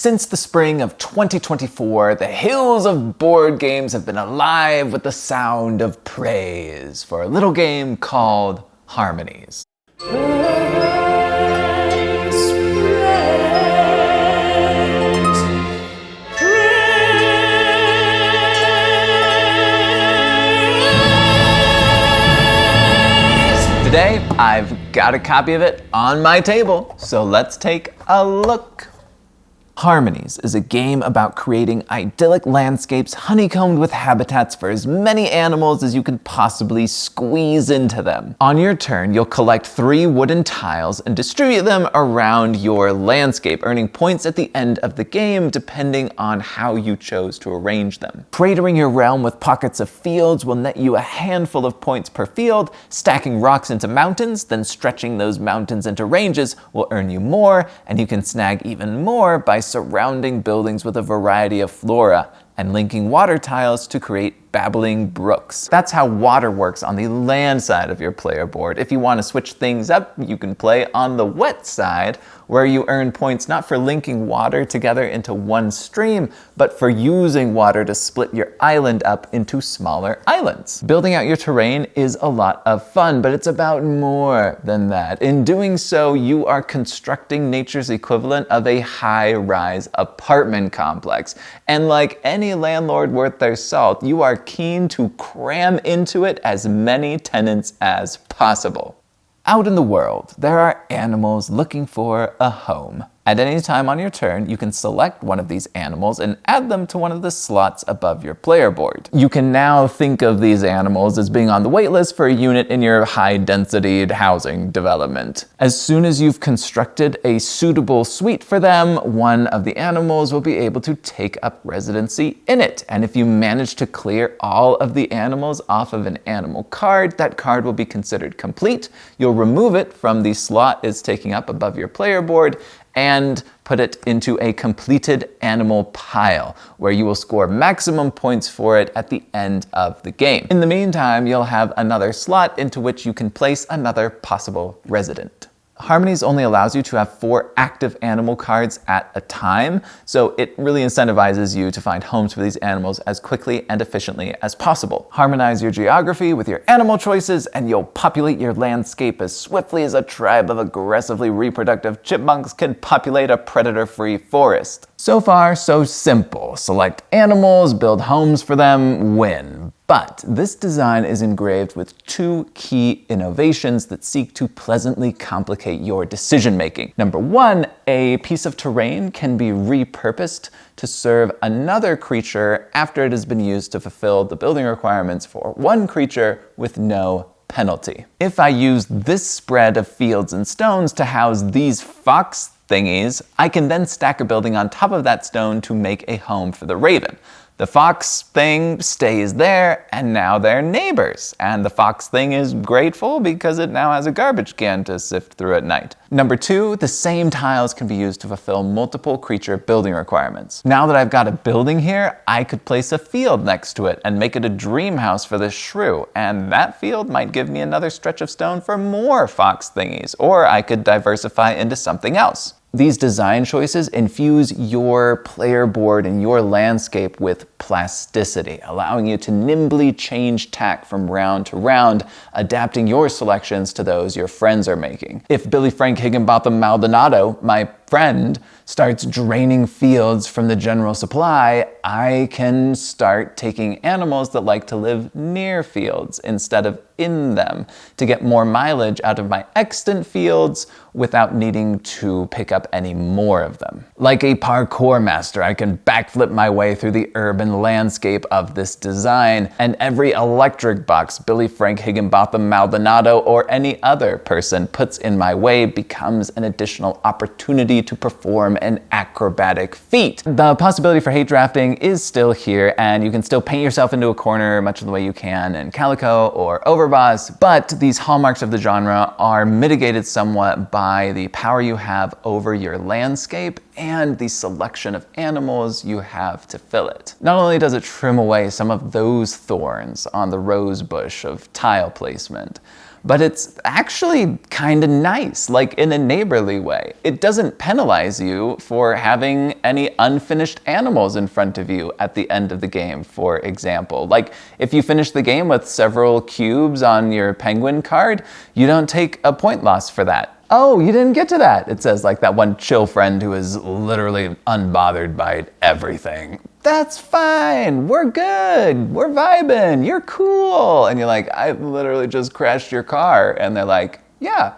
Since the spring of 2024, the hills of board games have been alive with the sound of praise for a little game called Harmonies. Today, I've got a copy of it on my table, so let's take a look. Harmonies is a game about creating idyllic landscapes honeycombed with habitats for as many animals as you can possibly squeeze into them. On your turn, you'll collect 3 wooden tiles and distribute them around your landscape, earning points at the end of the game depending on how you chose to arrange them. Cratering your realm with pockets of fields will net you a handful of points per field. Stacking rocks into mountains, then stretching those mountains into ranges will earn you more, and you can snag even more by surrounding buildings with a variety of flora and linking water tiles to create babbling brooks. That's how water works on the land side of your player board. If you want to switch things up, you can play on the wet side, where you earn points not for linking water together into one stream, but for using water to split your island up into smaller islands. Building out your terrain is a lot of fun, but it's about more than that. In doing so, you are constructing nature's equivalent of a high-rise apartment complex. And like any landlord worth their salt, you are keen to cram into it as many tenants as possible. Out in the world, there are animals looking for a home. At any time on your turn, you can select one of these animals and add them to one of the slots above your player board. You can now think of these animals as being on the waitlist for a unit in your high-density housing development. As soon as you've constructed a suitable suite for them, one of the animals will be able to take up residency in it. And if you manage to clear all of the animals off of an animal card, that card will be considered complete. You'll remove it from the slot it's taking up above your player board and put it into a completed animal pile, where you will score maximum points for it at the end of the game. In the meantime, you'll have another slot into which you can place another possible resident. Harmonies only allows you to have 4 active animal cards at a time, so it really incentivizes you to find homes for these animals as quickly and efficiently as possible. Harmonize your geography with your animal choices, and you'll populate your landscape as swiftly as a tribe of aggressively reproductive chipmunks can populate a predator-free forest. So far, so simple. Select animals, build homes for them, win. But this design is engraved with 2 key innovations that seek to pleasantly complicate your decision-making. Number 1, a piece of terrain can be repurposed to serve another creature after it has been used to fulfill the building requirements for one creature with no penalty. If I use this spread of fields and stones to house these fox thingies, I can then stack a building on top of that stone to make a home for the raven. The fox thing stays there, and now they're neighbors. And the fox thing is grateful because it now has a garbage can to sift through at night. Number 2, the same tiles can be used to fulfill multiple creature building requirements. Now that I've got a building here, I could place a field next to it and make it a dream house for the shrew. And that field might give me another stretch of stone for more fox thingies, or I could diversify into something else. These design choices infuse your player board and your landscape with plasticity, allowing you to nimbly change tack from round to round, adapting your selections to those your friends are making. If Billy Frank Higginbotham Maldonado, my friend, starts draining fields from the general supply, I can start taking animals that like to live near fields instead of in them to get more mileage out of my extant fields without needing to pick up any more of them. Like a parkour master, I can backflip my way through the urban landscape of this design, and every electric box Billy Frank Higginbotham Maldonado or any other person puts in my way becomes an additional opportunity to perform an acrobatic feat. The possibility for hate drafting is still here, and you can still paint yourself into a corner much of the way you can in Calico or Overboss, but these hallmarks of the genre are mitigated somewhat by the power you have over your landscape and the selection of animals you have to fill it. Not only does it trim away some of those thorns on the rose bush of tile placement, but it's actually kind of nice, like in a neighborly way. It doesn't penalize you for having any unfinished animals in front of you at the end of the game, for example. Like if you finish the game with several cubes on your penguin card, you don't take a point loss for that. Oh, you didn't get to that. It says like that one chill friend who is literally unbothered by everything. That's fine. We're good. We're vibing. You're cool. And you're like, I literally just crashed your car. And they're like, yeah,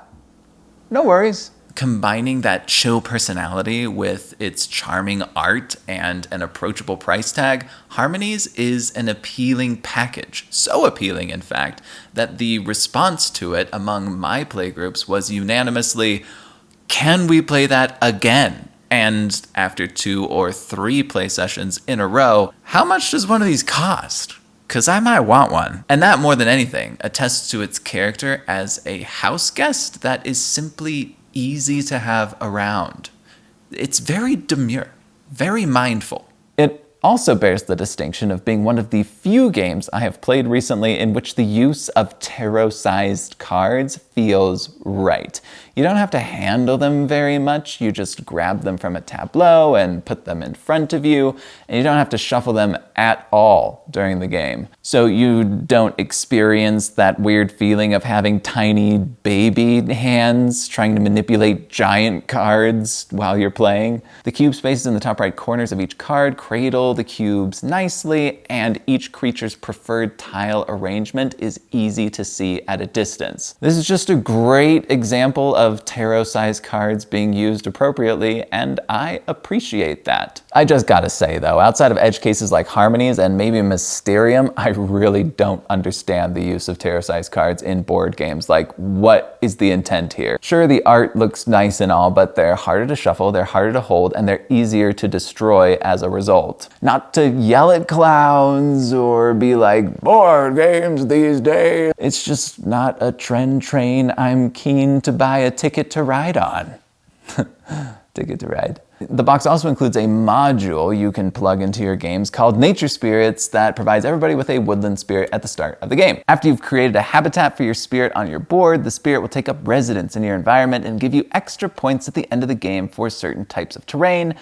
no worries. Combining that chill personality with its charming art and an approachable price tag, Harmonies is an appealing package. So appealing, in fact, that the response to it among my playgroups was unanimously, can we play that again? And after 2 or 3 play sessions in a row, how much does one of these cost? Because I might want one. And that, more than anything, attests to its character as a house guest that is simply easy to have around. It's very demure, very mindful. It also bears the distinction of being one of the few games I have played recently in which the use of tarot-sized cards feels right. You don't have to handle them very much. You just grab them from a tableau and put them in front of you, and you don't have to shuffle them at all during the game. So you don't experience that weird feeling of having tiny baby hands trying to manipulate giant cards while you're playing. The cube spaces in the top right corners of each card cradle the cubes nicely, and each creature's preferred tile arrangement is easy to see at a distance. This is just a great example of tarot-sized cards being used appropriately, and I appreciate that. I just gotta say though, outside of edge cases like Harmonies and maybe Mysterium, I really don't understand the use of tarot-sized cards in board games. Like, what is the intent here? Sure, the art looks nice and all, but they're harder to shuffle, they're harder to hold, and they're easier to destroy as a result. Not to yell at clowns or be like, board games these days. It's just not a trend train I'm keen to buy a ticket to ride on. Ticket to ride. The box also includes a module you can plug into your games called Nature Spirits that provides everybody with a woodland spirit at the start of the game. After you've created a habitat for your spirit on your board, the spirit will take up residence in your environment and give you extra points at the end of the game for certain types of terrain.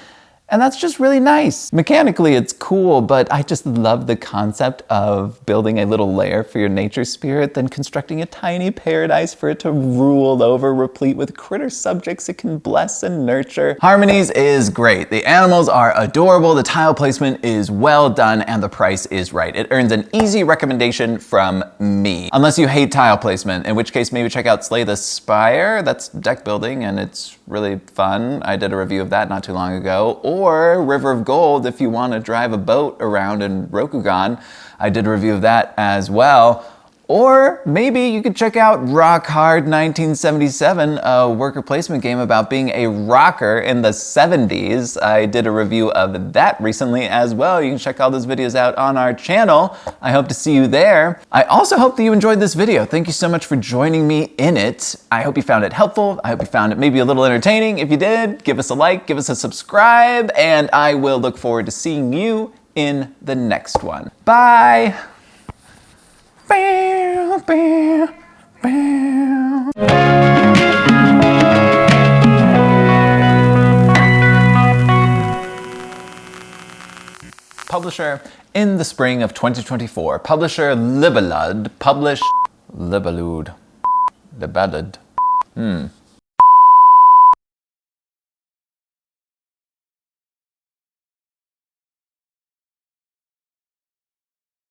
And that's just really nice. Mechanically, it's cool, but I just love the concept of building a little lair for your nature spirit, then constructing a tiny paradise for it to rule over, replete with critter subjects it can bless and nurture. Harmonies is great. The animals are adorable, the tile placement is well done, and the price is right. It earns an easy recommendation from me. Unless you hate tile placement, in which case maybe check out Slay the Spire. That's deck building, and it's really fun. I did a review of that not too long ago. Or River of Gold if you want to drive a boat around in Rokugan. I did a review of that as well. Or maybe you could check out Rock Hard 1977, a worker placement game about being a rocker in the 70s. I did a review of that recently as well. You can check all those videos out on our channel. I hope to see you there. I also hope that you enjoyed this video. Thank you so much for joining me in it. I hope you found it helpful. I hope you found it maybe a little entertaining. If you did, give us a like, give us a subscribe, and I will look forward to seeing you in the next one. Bye! Publisher, in the spring of 2024, publisher Libellud published Libellud.